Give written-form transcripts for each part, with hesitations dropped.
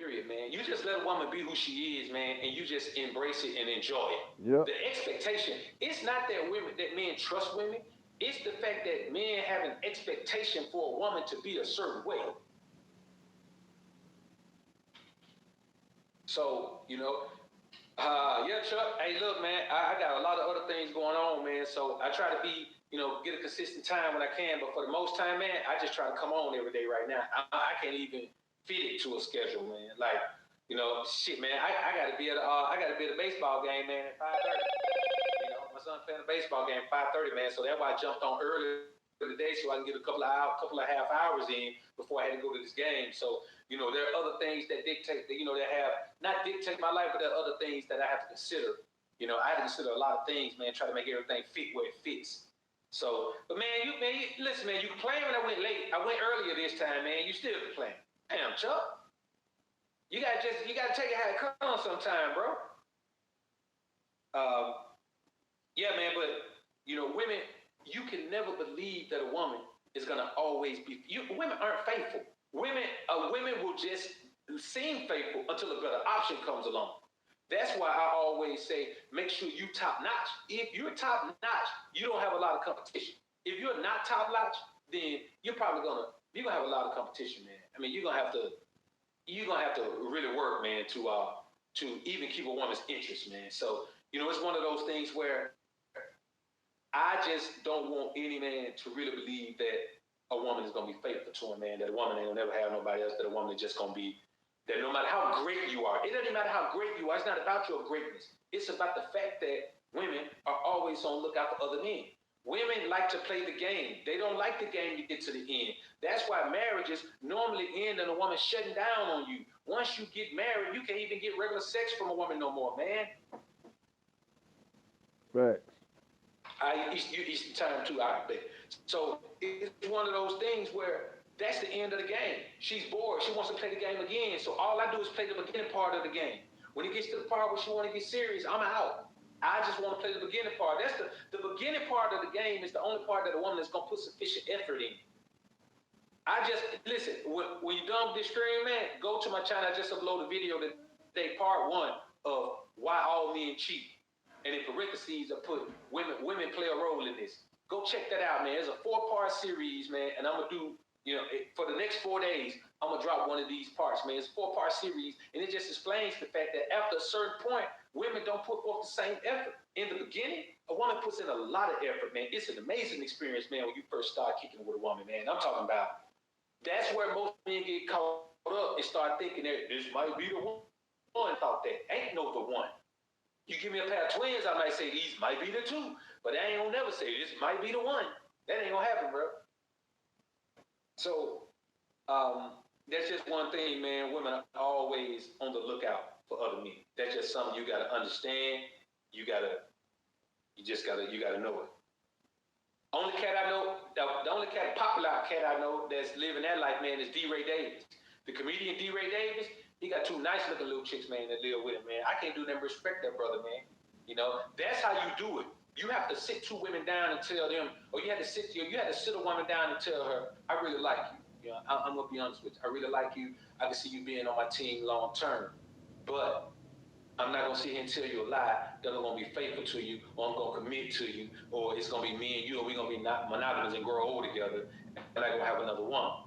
Period, man. You just let a woman be who she is, man, and you just embrace it and enjoy it. Yep. The expectation, it's not that men trust women. It's the fact that men have an expectation for a woman to be a certain way. So, yeah, Chuck. Hey, look, man, I got a lot of other things going on, man. So I try to be, get a consistent time when I can. But for the most time, man, I just try to come on every day right now. I can't even fit it to a schedule, man. Like, shit, man. I got to be at a baseball game, man, at 5:30. My son playing a baseball game at 5:30, man. So that's why I jumped on early today so I can get couple of half hours in before I had to go to this game. So there are other things that dictate that that have not dictate my life, but there are other things that I have to consider. I have to consider a lot of things, man. Try to make everything fit where it fits. So, but man, listen, man. You complain when I went late. I went earlier this time, man. You still complain. Damn, Chuck. You gotta take it how it comes sometime, bro. Um, yeah, man. But women, you can never believe that a woman is gonna always be. Women aren't faithful. Women will just seem faithful until a better option comes along. That's why I always say, make sure you top notch. If you're top notch, you don't have a lot of competition. If you're not top notch, then you're gonna have a lot of competition, man. I mean, you're gonna have to really work, man, to even keep a woman's interest, man. So it's one of those things where I just don't want any man to really believe that a woman is gonna be faithful to him, man. That a woman ain't gonna never have nobody else. That a woman is just gonna be that no matter how great you are, it doesn't matter how great you are. It's not about your greatness. It's about the fact that women are always on the lookout for other men. Women like to play the game. They don't like the game to get to the end. That's why marriages normally end in a woman shutting down on you. Once you get married, you can't even get regular sex from a woman no more, man. Right. Eastern time too, I bet. So it's one of those things where that's the end of the game. She's bored. She wants to play the game again. So all I do is play the beginning part of the game. When it gets to the part where she want to get serious, I'm out. I just want to play the beginning part. That's the beginning part of the game is the only part that a woman is gonna put sufficient effort in. I just listen when you're done with this stream, man. Go to my channel. I just uploaded a video today, part one of why all men cheat, and in parentheses I put women play a role in this. Go check that out, man. It's a 4-part series, man, and I'm gonna do for the next 4 days. I'm gonna drop one of these parts, man. It's a 4-part series, and it just explains the fact that after a certain point, women don't put forth the same effort. In the beginning, a woman puts in a lot of effort, man. It's an amazing experience, man, when you first start kicking with a woman, man. I'm talking about that's where most men get caught up and start thinking that this might be the one. Thought that ain't no the one. You give me a pair of twins, I might say these might be the two, but I ain't gonna never say this might be the one. That ain't gonna happen, bro. So that's just one thing, man. Women are always on the lookout for other men. That's just something you gotta understand. You gotta know it. Only cat I know, the only popular cat I know that's living that life, man, is D. Ray Davis. The comedian D. Ray Davis, he got 2 nice looking little chicks, man, that live with him, man. I can't do nothing but respect that brother, man. That's how you do it. You have to sit 2 women down and tell them, or you had to sit a woman down and tell her, I really like you. I'm gonna be honest with you. I really like you. I can see you being on my team long term. But I'm not gonna sit here and tell you a lie that I'm gonna be faithful to you, or I'm gonna commit to you, or it's gonna be me and you, or we're gonna be not monogamous and grow old together, and I'm gonna have another woman.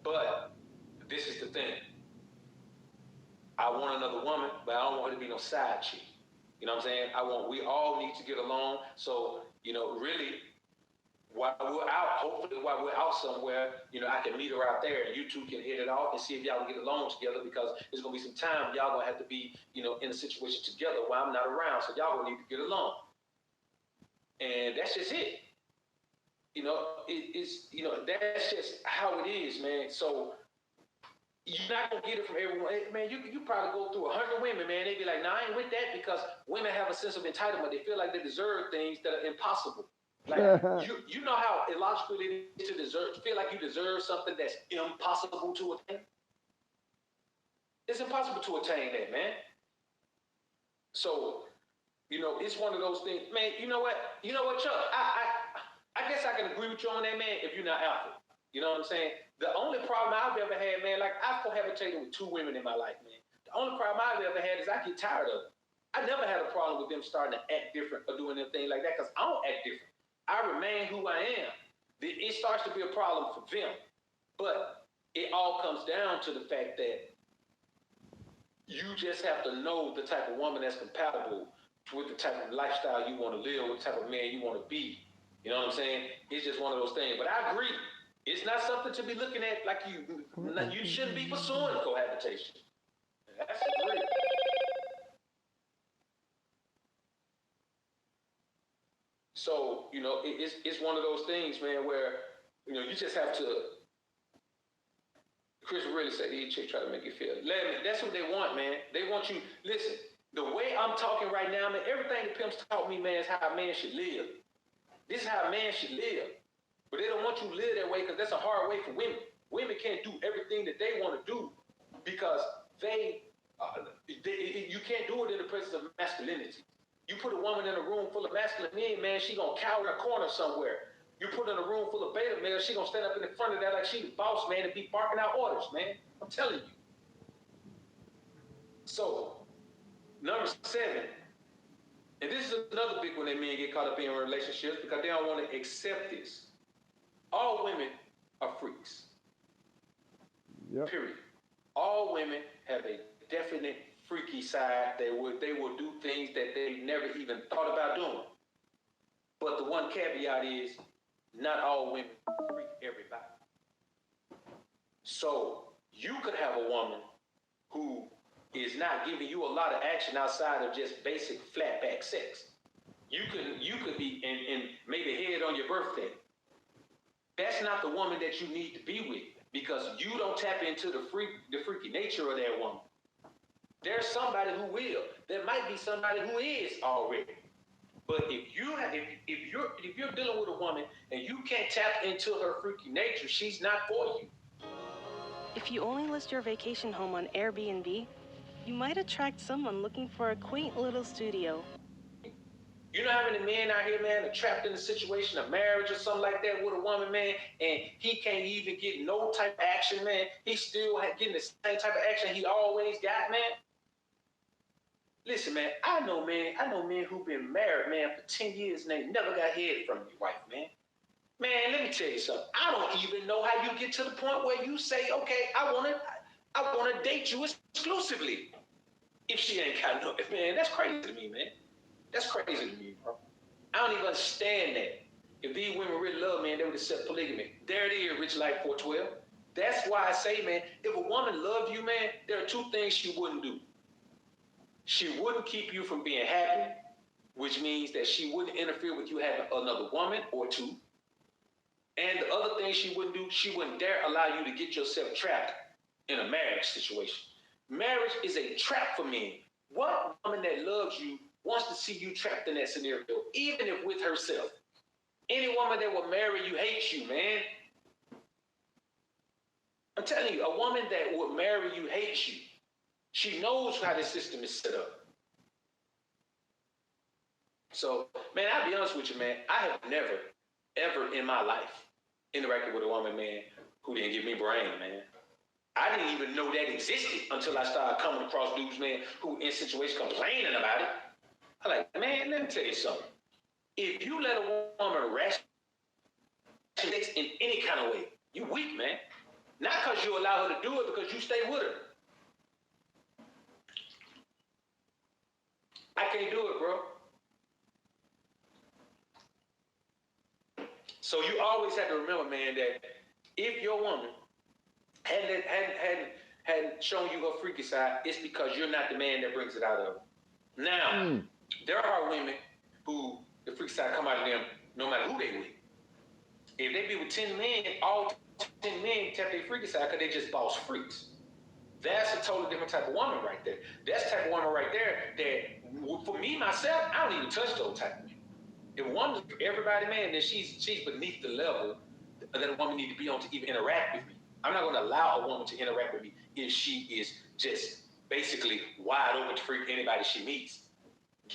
But this is the thing. I want another woman, but I don't want her to be no side chick. You know what I'm saying? We all need to get along. So, really, while we're out, hopefully while we're out somewhere, I can meet her out there and you two can hit it off and see if y'all can get along together, because there's gonna be some time y'all gonna have to be, in a situation together while I'm not around. So y'all gonna need to get along. And that's just it. That's just how it is, man. So you're not gonna get it from everyone, man. You probably go through 100 women, man. They be like, "Nah, I ain't with that," because women have a sense of entitlement. They feel like they deserve things that are impossible. Like you know how illogical it is to feel like you deserve something that's impossible to attain. It's impossible to attain that, man. So it's one of those things, man. You know what, Chuck? I guess I can agree with you on that, man. If you're not alpha. You know what I'm saying? The only problem I've ever had, man, like I've cohabitated with 2 women in my life, man. The only problem I've ever had is I get tired of them. I never had a problem with them starting to act different or doing anything like that because I don't act different. I remain who I am. It starts to be a problem for them. But it all comes down to the fact that you just have to know the type of woman that's compatible with the type of lifestyle you want to live, what type of man you want to be. You know what I'm saying? It's just one of those things. But I agree. It's not something to be looking at like you shouldn't be pursuing cohabitation. That's great. So, you know, it's one of those things, man, where, you know, you just have to. Chris really said he try to make you feel. That's what they want, man. They want you. Listen, the way I'm talking right now, man, everything the pimps taught me, man, is how a man should live. This is how a man should live. But they don't want you to live that way because that's a hard way for women. Women can't do everything that they want to do because you can't do it in the presence of masculinity. You put a woman in a room full of masculine men, man, she gonna cower in a corner somewhere. You put her in a room full of beta males, she gonna stand up in the front of that like she the boss, man, and be barking out orders, man. I'm telling you. So, number 7, and this is another big one that men get caught up in relationships because they don't want to accept this. All women are freaks. Yep. Period. All women have a definite freaky side. They will do things that they never even thought about doing. But the one caveat is not all women freak everybody. So you could have a woman who is not giving you a lot of action outside of just basic flat back sex. You could be in maybe head on your birthday. That's not the woman that you need to be with because you don't tap into the freaky nature of that woman. There's somebody who will. There might be somebody who is already. But if you're dealing with a woman and you can't tap into her freaky nature, she's not for you. If you only list your vacation home on Airbnb, you might attract someone looking for a quaint little studio. You know how many men out here, man, are trapped in a situation of marriage or something like that with a woman, man, and he can't even get no type of action, man. He's still getting the same type of action he always got, man. Listen, man, I know men who've been married, man, for 10 years and they never got head from your wife, man. Man, let me tell you something. I don't even know how you get to the point where you say, okay, I want to date you exclusively. If she ain't got no, man, that's crazy to me, man. That's crazy to me, bro. I don't even understand that. If these women really love, man, they would accept polygamy. There it is, Rich Life 412. That's why I say, man, if a woman loved you, man, there are 2 things she wouldn't do. She wouldn't keep you from being happy, which means that she wouldn't interfere with you having another woman or 2. And the other thing she wouldn't do, she wouldn't dare allow you to get yourself trapped in a marriage situation. Marriage is a trap for men. What woman that loves you wants to see you trapped in that scenario, even if with herself? Any woman that will marry you hates you, man. I'm telling you, a woman that would marry you hates you. She knows how the system is set up. So, man, I'll be honest with you, man. I have never, ever in my life interacted with a woman, man, who didn't give me brain, man. I didn't even know that existed until I started coming across dudes, man, who in situations complaining about it. I'm like, man, let me tell you something. If you let a woman ration in any kind of way, you weak, man. Not because you allow her to do it, because you stay with her. I can't do it, bro. So you always have to remember, man, that if your woman hadn't shown you her freaky side, it's because you're not the man that brings it out of her. Now, there are women who the freak side come out of them no matter who they with. If they be with 10 men, all 10 men tap their freaky side because they just boss freaks. That's a totally different type of woman right there. That's the type of woman right there that, for me, myself, I don't even touch those type of women. If a woman's for everybody, man, then she's beneath the level that a woman need to be on to even interact with me. I'm not going to allow a woman to interact with me if she is just basically wide open to freak anybody she meets.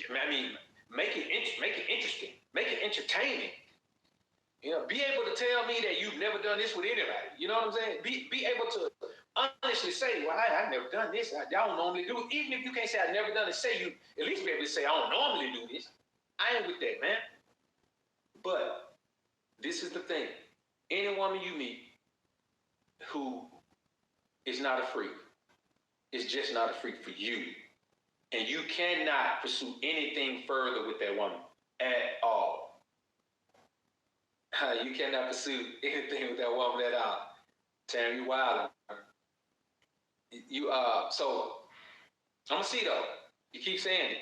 I mean, make it interesting, make it entertaining. You know, be able to tell me that you've never done this with anybody. You know what I'm saying? Be able to honestly say, well, I've never done this. I don't normally do it. Even if you can't say I've never done it, say you at least be able to say, I don't normally do this. I ain't with that, man. But this is the thing. Any woman you meet who is not a freak is just not a freak for you. And you cannot pursue anything further with that woman at all. You cannot pursue anything with that woman at all. Tam, you wild. So I'm gonna see though. You keep saying it.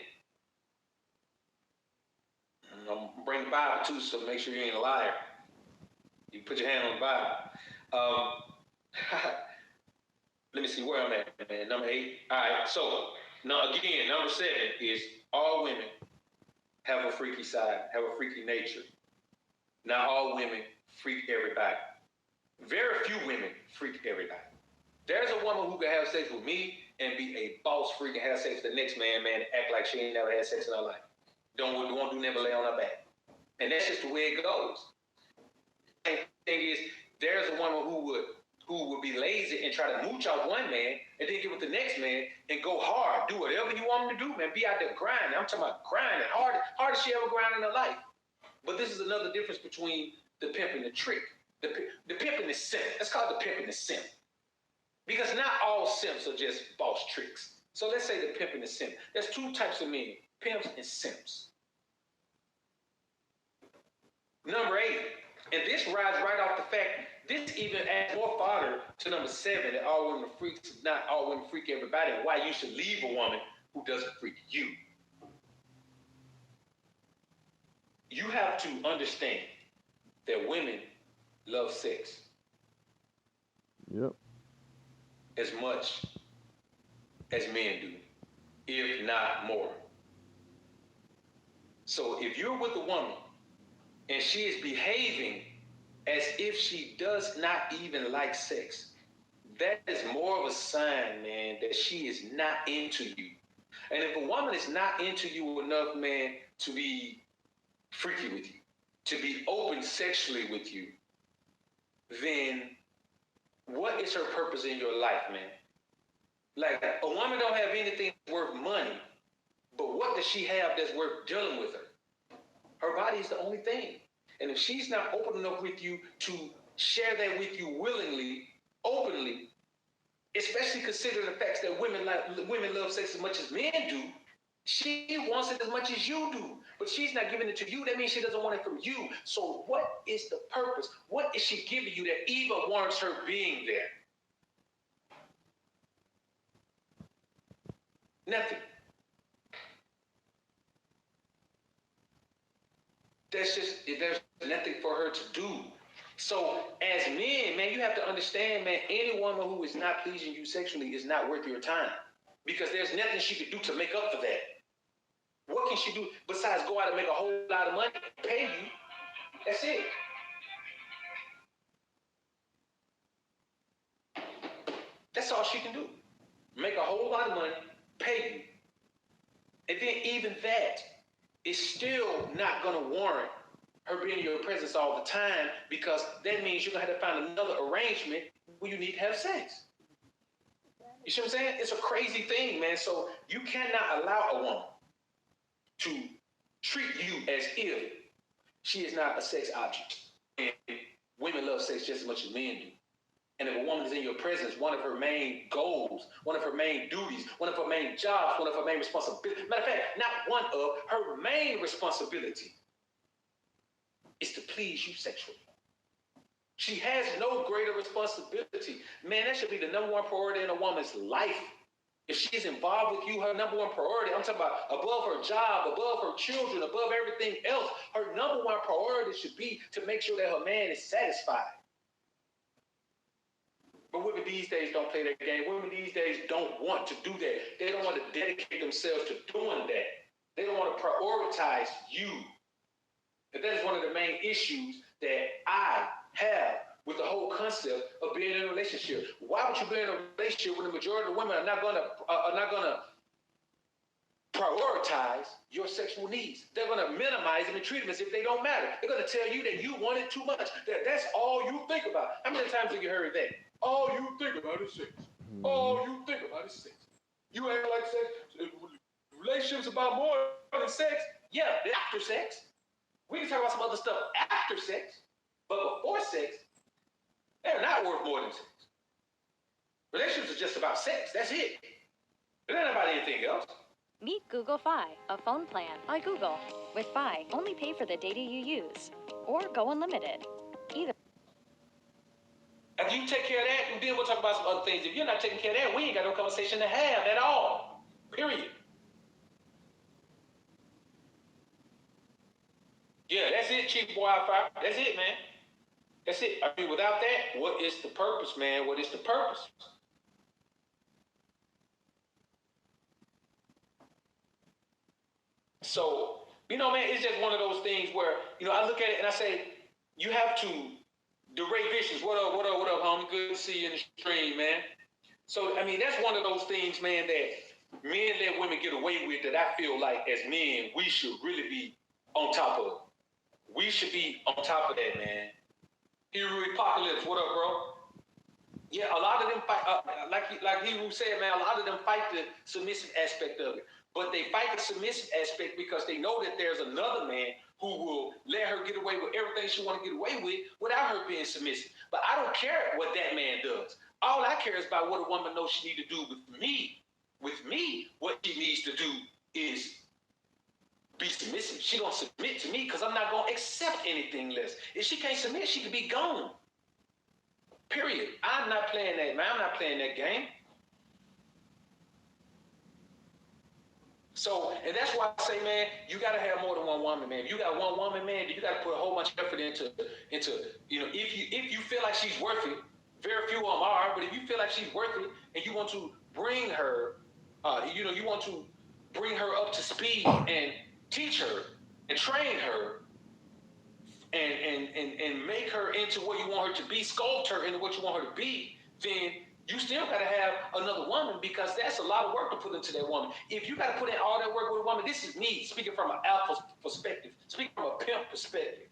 I'm gonna bring the Bible too, so make sure you ain't a liar. You put your hand on the Bible. Let me see where I'm at, man. Number 8. All right. So now again, number 7 is all women have a freaky side, have a freaky nature. Not all women freak everybody. Very few women freak everybody. There's a woman who can have sex with me and be a boss freak and have sex with the next man, and act like she ain't never had sex in her life. Won't do never lay on her back. And that's just the way it goes. And the thing is, there's a woman who would be lazy and try to mooch off one man and then get with the next man and go hard. Do whatever you want them to do, man. Be out there grinding. I'm talking about grinding. Hardest she ever grinded in her life. But this is another difference between the pimp and the trick. The pimp and the simp. Let's call it the pimp and the simp. Because not all simps are just boss tricks. So let's say the pimp and the simp. There's 2 types of men, pimps and simps. Number 8, and this rides right off the fact, this even adds more fodder to number 7, that all women are freaks, not all women freak everybody, and why you should leave a woman who doesn't freak you. You have to understand that women love sex. Yep. As much as men do, if not more. So if you're with a woman and she is behaving as if she does not even like sex, that is more of a sign, man, that she is not into you. And if a woman is not into you enough, man, to be freaky with you, to be open sexually with you, then what is her purpose in your life, man? Like, a woman don't have anything worth money, but what does she have that's worth dealing with her? Her body is the only thing. And if she's not open enough with you to share that with you willingly, openly, especially considering the facts that women love sex as much as men do, she wants it as much as you do, but she's not giving it to you. That means she doesn't want it from you. So what is the purpose? What is she giving you that even warrants her being there? Nothing. There's nothing for her to do. So as men, man, you have to understand, man, any woman who is not pleasing you sexually is not worth your time, because there's nothing she could do to make up for that. What can she do besides go out and make a whole lot of money, pay you? That's it. That's all she can do. Make a whole lot of money, pay you. And then even that is still not going to warrant her being in your presence all the time, because that means you're going to have to find another arrangement where you need to have sex. You see what I'm saying? It's a crazy thing, man. So you cannot allow a woman to treat you as if she is not a sex object. And women love sex just as much as men do. And if a woman is in your presence, one of her main goals, one of her main duties, one of her main jobs, one of her main responsibilities, matter of fact, not one of, her main responsibility is to please you sexually. She has no greater responsibility. Man, that should be the number 1 priority in a woman's life. If she's involved with you, her number 1 priority, I'm talking about above her job, above her children, above everything else, her number 1 priority should be to make sure that her man is satisfied. But women these days don't play that game. Women these days don't want to do that. They don't want to dedicate themselves to doing that. They don't want to prioritize you. And that is one of the main issues that I have with the whole concept of being in a relationship. Why would you be in a relationship when the majority of women are not gonna prioritize your sexual needs. They're going to minimize them and treat them as if they don't matter. They're going to tell you that you want it too much. That's all you think about. How many times have you heard that? All you think about is sex. All you think about is sex. You act like sex. Relationships about more than sex. Yeah, after sex. We can talk about some other stuff after sex. But before sex, they're not worth more than sex. Relationships are just about sex. That's it. It ain't about anything else. Meet Google Fi, a phone plan by Google. With Fi, only pay for the data you use, or go unlimited. Either. If you take care of that, and then we'll talk about some other things. If you're not taking care of that, we ain't got no conversation to have at all. Period. Yeah, that's it, Chief Wi-Fi. That's it, man. That's it. I mean, without that, what is the purpose, man? What is the purpose? So, you know, man, it's just one of those things where, you know, I look at it and I say, you have to, DeRay Vicious, what up, homie? Good to see you in the stream, man. So, I mean, that's one of those things, man, that men let women get away with that I feel like as men, we should really be on top of. We should be on top of that, man. Hero Apocalypse, what up, bro? Yeah, a lot of them fight, like Hero said, man, a lot of them fight the submissive aspect of it. But they fight the submissive aspect because they know that there's another man who will let her get away with everything she want to get away with without her being submissive. But I don't care what that man does. All I care is about what a woman knows she needs to do with me. With me, what she needs to do is be submissive. She gonna submit to me because I'm not gonna accept anything less. If she can't submit, she can be gone. Period. I'm not playing that, man. I'm not playing that game. So, and that's why I say, man, you got to have more than one woman, man. If you got one woman, man, you got to put a whole bunch of effort into, you know, if you feel like she's worth it, very few of them are, but if you feel like she's worth it and you want to bring her, you know, you want to bring her up to speed and teach her and train her and make her into what you want her to be, sculpt her into what you want her to be, then you still got to have another woman because that's a lot of work to put into that woman. If you got to put in all that work with a woman, this is me speaking from an alpha perspective, speaking from a pimp perspective.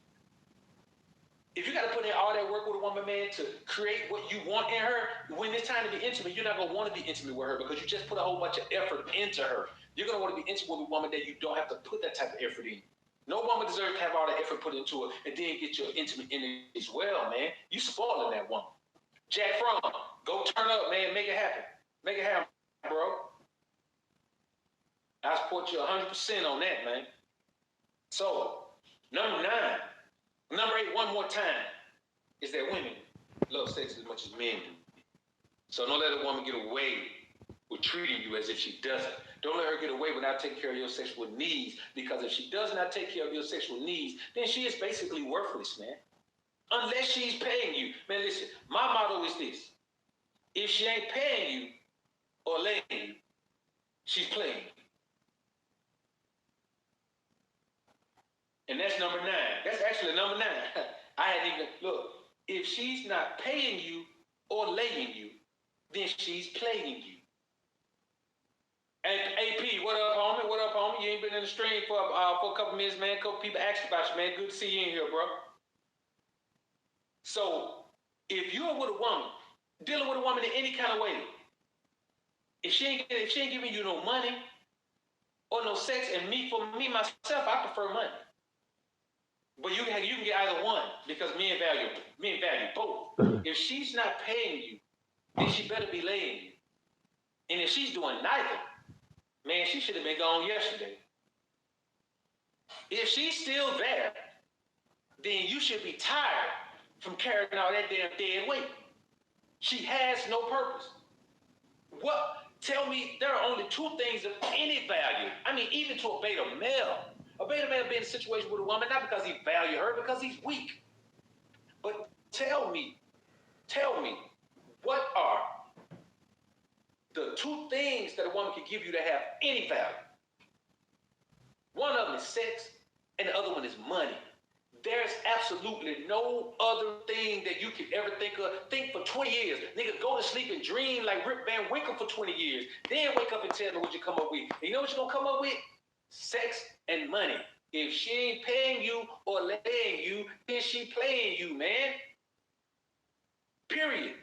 If you got to put in all that work with a woman, man, to create what you want in her, when it's time to be intimate, you're not going to want to be intimate with her because you just put a whole bunch of effort into her. You're going to want to be intimate with a woman that you don't have to put that type of effort in. No woman deserves to have all that effort put into her and then get your intimate in it as well, man. You spoiling that woman. Jack Fromm, go turn up, man. Make it happen. Make it happen, bro. I support you 100% on that, man. So, number 9. Number 8, one more time, is that women love sex as much as men do. So don't let a woman get away with treating you as if she doesn't. Don't let her get away without taking care of your sexual needs, because if she does not take care of your sexual needs, then she is basically worthless, man. Unless she's paying you. Man, listen, my motto is this. If she ain't paying you or laying you, she's playing you. And that's number 9. That's actually number 9. I hadn't even, look, if she's not paying you or laying you, then she's playing you. And AP, what up, homie? What up, homie? You ain't been in the stream for a couple minutes, man. A couple people asked about you, man. Good to see you in here, bro. So, if you're with a woman, dealing with a woman in any kind of way, if she ain't giving you no money or no sex, and for me myself, I prefer money. But you can get either one because men value both. If she's not paying you, then she better be laying you. And if she's doing neither, man, she should have been gone yesterday. If she's still there, then you should be tired from carrying all that damn dead weight. She has no purpose. What? Tell me, there are only 2 things of any value. I mean, even to a beta male. A beta male be in a situation with a woman, not because he value her, because he's weak. But tell me, what are the 2 things that a woman can give you that have any value? One of them is sex, and the other one is money. There's absolutely no other thing that you can ever think of. Think for 20 years. Nigga, go to sleep and dream like Rip Van Winkle for 20 years. Then wake up and tell me what you come up with. And you know what you're going to come up with? Sex and money. If she ain't paying you or laying you, then she playing you, man. Period.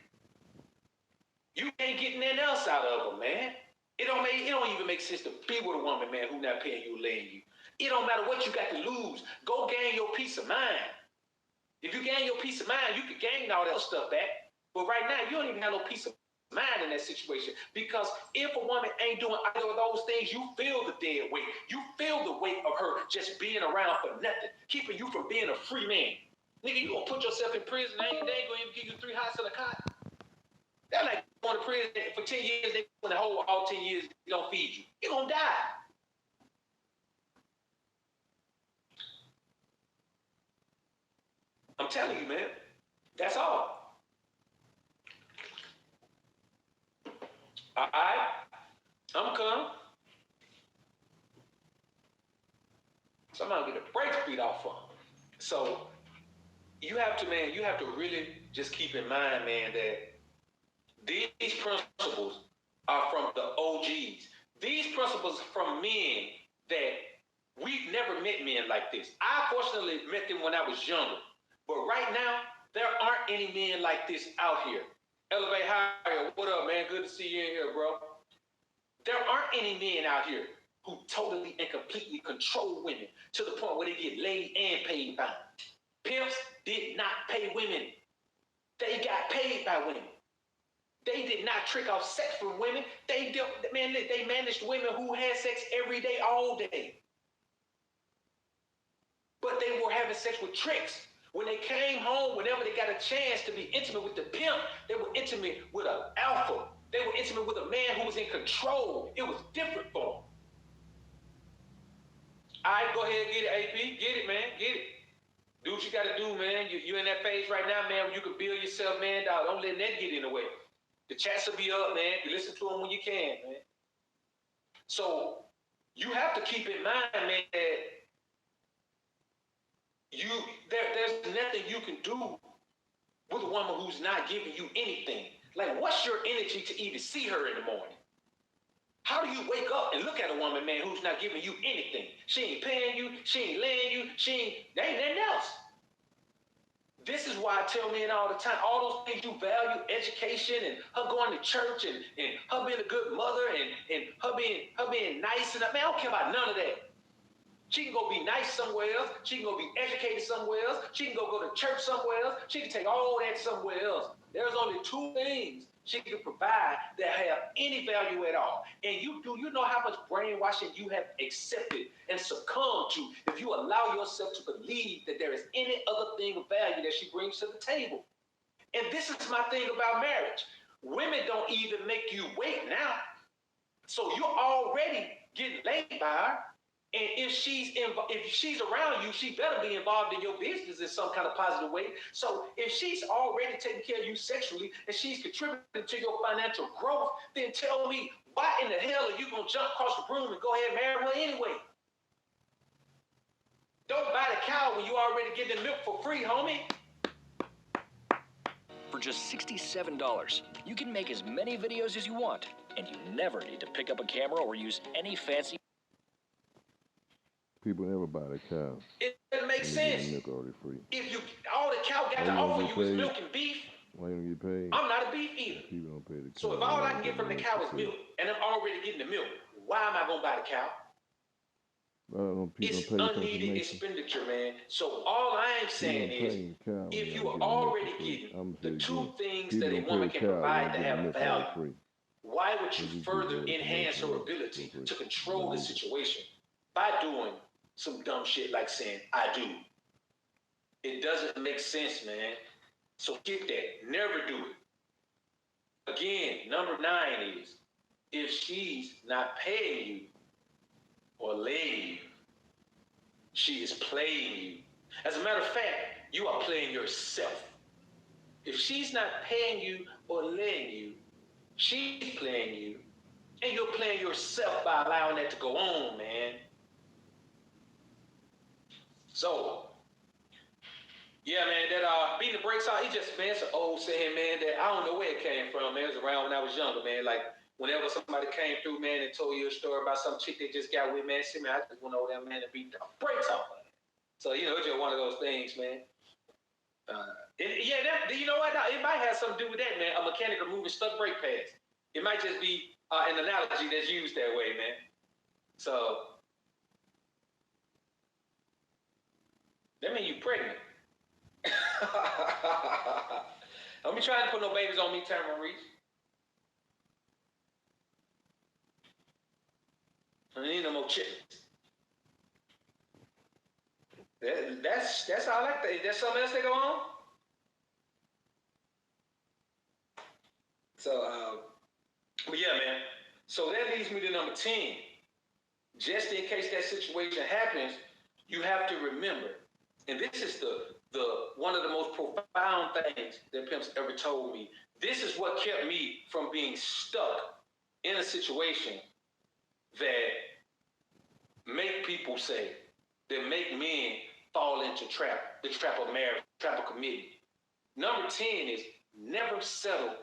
You ain't getting nothing else out of her, man. It don't even make sense to be with a woman, man, who not paying you or laying you. It don't matter what you got to lose. Go gain your peace of mind. If you gain your peace of mind, you can gain all that stuff back. But right now, you don't even have no peace of mind in that situation. Because if a woman ain't doing either of those things, you feel the dead weight. You feel the weight of her just being around for nothing, keeping you from being a free man. Nigga, you gonna put yourself in prison, they ain't gonna even give you 3 hots and a cot. That's like going to prison for 10 years, they gonna hold all 10 years, they don't feed you. You're gonna die. I'm telling you, man. That's all. All right? I'm coming. Somebody get a brake beat off of them. So you have to really just keep in mind, man, that these principles are from the OGs. These principles from men that we've never met men like this. I fortunately met them when I was younger. But right now, there aren't any men like this out here. Elevate Higher, what up, man? Good to see you in here, bro. There aren't any men out here who totally and completely control women to the point where they get laid and paid by them. Pimps did not pay women. They got paid by women. They did not trick off sex from women. They managed women who had sex every day, all day. But they were having sex with tricks. When they came home, whenever they got a chance to be intimate with the pimp, they were intimate with an alpha. They were intimate with a man who was in control. It was different for them. All right, go ahead, get it, AP. Get it, man. Get it. Do what you got to do, man. You're in that phase right now, man, where you can build yourself, man. Dog. Don't let that get in the way. The chats will be up, man. You listen to them when you can, man. So you have to keep in mind, man, that there's nothing you can do with a woman who's not giving you anything. Like, what's your energy to even see her in the morning? How do you wake up and look at a woman, man, who's not giving you anything? She ain't paying you, she ain't laying you, there ain't nothing else. This is why I tell men all the time, all those things you value, education and her going to church and her being a good mother and her being nice, and man, I don't care about none of that. She can go be nice somewhere else. She can go be educated somewhere else. She can go to church somewhere else. She can take all that somewhere else. There's only 2 things she can provide that have any value at all. And you know how much brainwashing you have accepted and succumbed to if you allow yourself to believe that there is any other thing of value that she brings to the table. And this is my thing about marriage. Women don't even make you wait now. So you're already getting laid by her. And if she's around you, she better be involved in your business in some kind of positive way. So if she's already taking care of you sexually and she's contributing to your financial growth, then tell me, why in the hell are you going to jump across the room and go ahead and marry her anyway? Don't buy the cow when you already getting milk for free, homie. For just $67, you can make as many videos as you want, and you never need to pick up a camera or use any fancy... People never buy the cow. It doesn't make sense. Milk already free. If all the cow got to offer you is milk and beef, why you don't get paid? I'm not a beef eater. People don't pay the cow. So if all I can get from the cow is milk, and I'm already getting the milk, why am I gonna buy the cow? It's unneeded expenditure, man. So all I'm saying is, if you are already getting the 2 things that a woman can provide that have value, why would you further enhance her ability to control the situation by doing some dumb shit like saying, I do? It doesn't make sense, man. So get that. Never do it. Again, number 9 is, if she's not paying you or laying you, she is playing you. As a matter of fact, you are playing yourself. If she's not paying you or laying you, she's playing you, and you're playing yourself by allowing that to go on, man. So, Yeah, man, that beating the brakes out, it just, man, it's an old saying, man, that I don't know where it came from, man. It was around when I was younger, man. Like, whenever somebody came through, man, and told you a story about some chick they just got with, man, shit, man, I just went over there, man, and beat the brakes off of it. So, you know, it's just one of those things, man. You know what? It might have something to do with that, man. A mechanic removing stuck brake pads. It might just be an analogy that's used that way, man. So, that means you pregnant. Don't be trying to put no babies on me, Tamara Reese. I need no more chickens. That's all I like. There's something else that go on. So, but yeah, man. So that leads me to number 10. Just in case that situation happens, you have to remember, and this is the one of the most profound things that pimps ever told me. This is what kept me from being stuck in a situation that make people say, that make men fall into the trap of marriage, trap of committing. Number 10 is never settle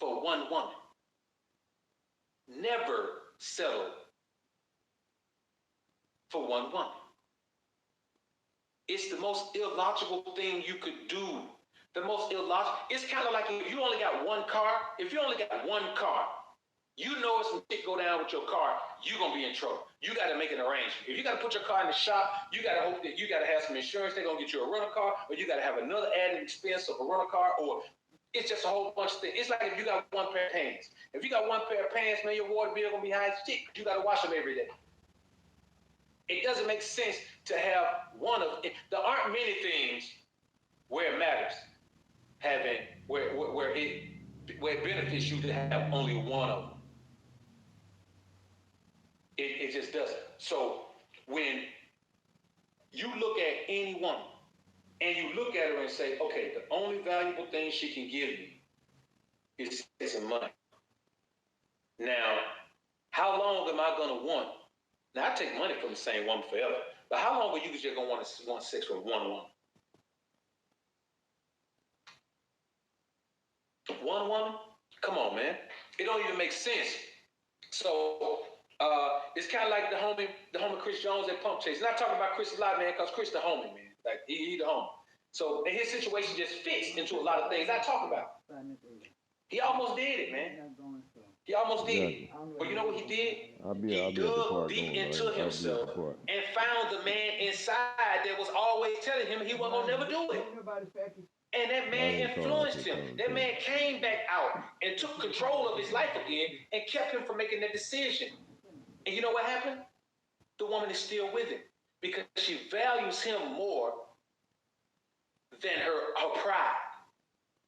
for one woman. Never settle for one woman. It's the most illogical thing you could do. The most illogical. It's kind of like if you only got one car. If you only got one car, you know if some shit go down with your car, you're going to be in trouble. You got to make an arrangement. If you got to put your car in the shop, you got to hope that you got to have some insurance. They're going to get you a rental car, or you got to have another added expense of a rental car, or it's just a whole bunch of things. It's like if you got one pair of pants. If you got one pair of pants, man, your water bill going to be high as shit. You got to wash them every day. It doesn't make sense to have one of it. There aren't many things where it matters, where it benefits you to have only one of them. It just doesn't. So when you look at any woman and you look at her and say, okay, the only valuable thing she can give you is some money. Now, how long am I going to want? Now, I take money from the same woman forever, but how long are you just going to want sex from one woman? One woman? Come on, man. It don't even make sense. So, it's kind of like the homie Chris Jones at Pump Chase. Not talking about Chris a lot, man, because Chris the homie, man. Like, he the homie. So, and his situation just fits into a lot of things I talk about. He almost did it, man. He almost did it. But you know what he did? He dug deep into himself and found the man inside that was always telling him he wasn't going to never do it. And that man influenced him. That man came back out and took control of his life again and kept him from making that decision. And you know what happened? The woman is still with him because she values him more than her pride,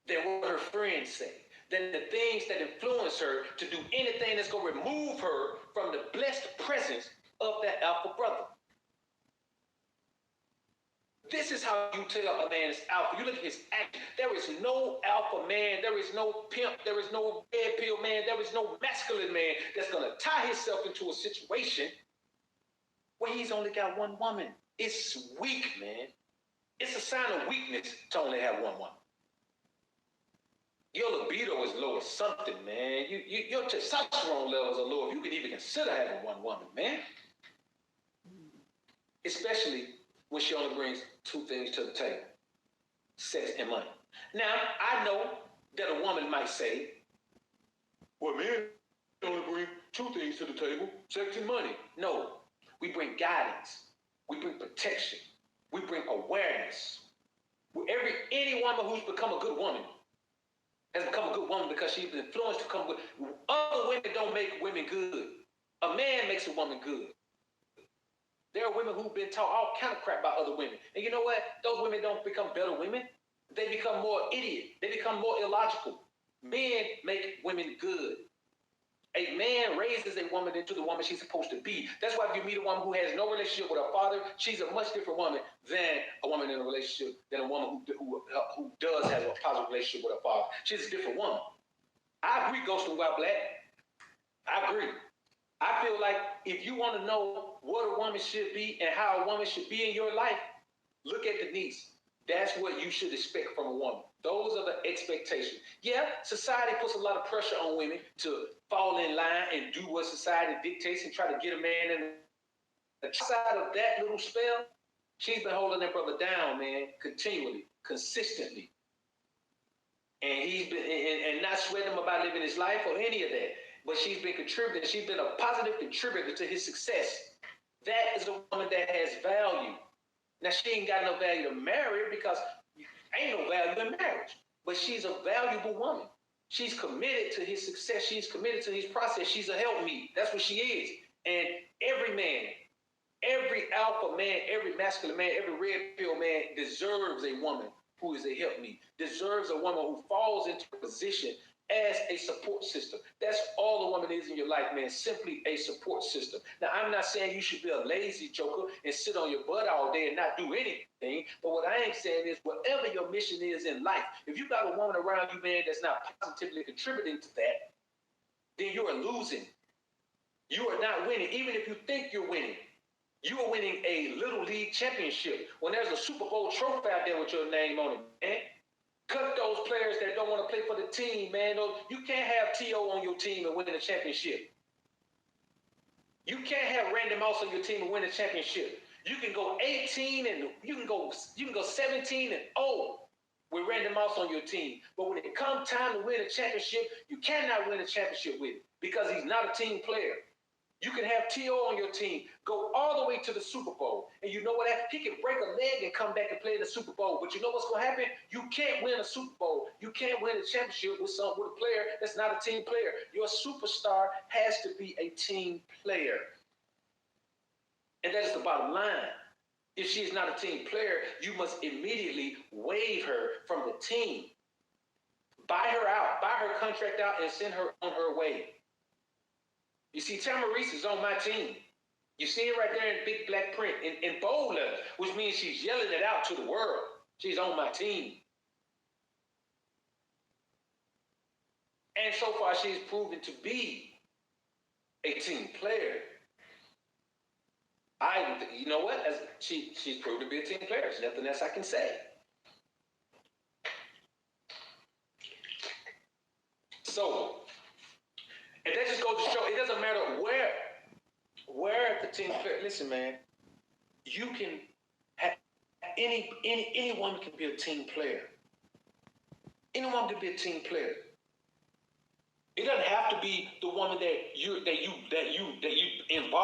than what her friends say, than the things that influence her to do anything that's going to remove her from the blessed presence of that alpha brother. This is how you tell a man is alpha. You look at his act. There is no alpha man. There is no pimp. There is no red pill man. There is no masculine man that's going to tie himself into a situation where he's only got one woman. It's weak, man. It's a sign of weakness to only have one woman. Your libido is low or something, man. Your testosterone levels are low if you can even consider having one woman, man. Especially when she only brings two things to the table, sex and money. Now, I know that a woman might say, well, men only bring two things to the table, sex and money. No, we bring guidance. We bring protection. We bring awareness. Any woman who's become a good woman has become a good woman because she's been influenced to become good. Other women don't make women good. A man makes a woman good. There are women who've been taught all kind of crap by other women. And you know what? Those women don't become better women. They become more idiot. They become more illogical. Men make women good. A man raises a woman into the woman she's supposed to be. That's why if you meet a woman who has no relationship with her father, she's a much different woman than a woman in a relationship, than a woman who does have a positive relationship with her father. She's a different woman. I agree, Ghost and Wild Black. I agree. I feel like if you want to know what a woman should be and how a woman should be in your life, look at Denise. That's what you should expect from a woman. Those are the expectations. Yeah, society puts a lot of pressure on women to fall in line and do what society dictates and try to get a man in. Outside of that little spell, she's been holding that brother down, man, continually, consistently. And he's been and not sweating him about living his life or any of that. But she's been contributing. She's been a positive contributor to his success. That is a woman that has value. Now, she ain't got no value to marry her because ain't no value in marriage. But she's a valuable woman. She's committed to his success. She's committed to his process. She's a helpmeet. That's what she is. And every man, every alpha man, every masculine man, every red pill man deserves a woman who is a helpmeet, deserves a woman who falls into a position as a support system. That's all a woman is in your life, man, simply a support system. Now, I'm not saying you should be a lazy joker and sit on your butt all day and not do anything, but what I am saying is whatever your mission is in life, if you got a woman around you, man, that's not positively contributing to that, then you are losing. You are not winning, even if you think you're winning. You are winning a Little League championship when there's a Super Bowl trophy out there with your name on it, man. Cut those players that don't want to play for the team, man. You can't have T.O. on your team and win a championship. You can't have Randy Moss on your team and win a championship. You can go 18 and you can go 17 and 0 with Randy Moss on your team. But when it comes time to win a championship, you cannot win a championship with him because he's not a team player. You can have T.O. on your team, go all the way to the Super Bowl. And you know what? He can break a leg and come back and play in the Super Bowl. But you know what's going to happen? You can't win a Super Bowl. You can't win a championship with a player that's not a team player. Your superstar has to be a team player. And that is the bottom line. If she is not a team player, you must immediately waive her from the team. Buy her out. Buy her contract out and send her on her way. You see, Tamarese is on my team. You see it right there in big black print, in bold letters, which means she's yelling it out to the world. She's on my team. And so far, she's proven to be a team player. You know what? She's proven to be a team player. There's nothing else I can say. So, and that just goes to show, it doesn't matter where the team player. Listen, man, you can have any woman can be a team player. Anyone can be a team player. It doesn't have to be the woman that you involve.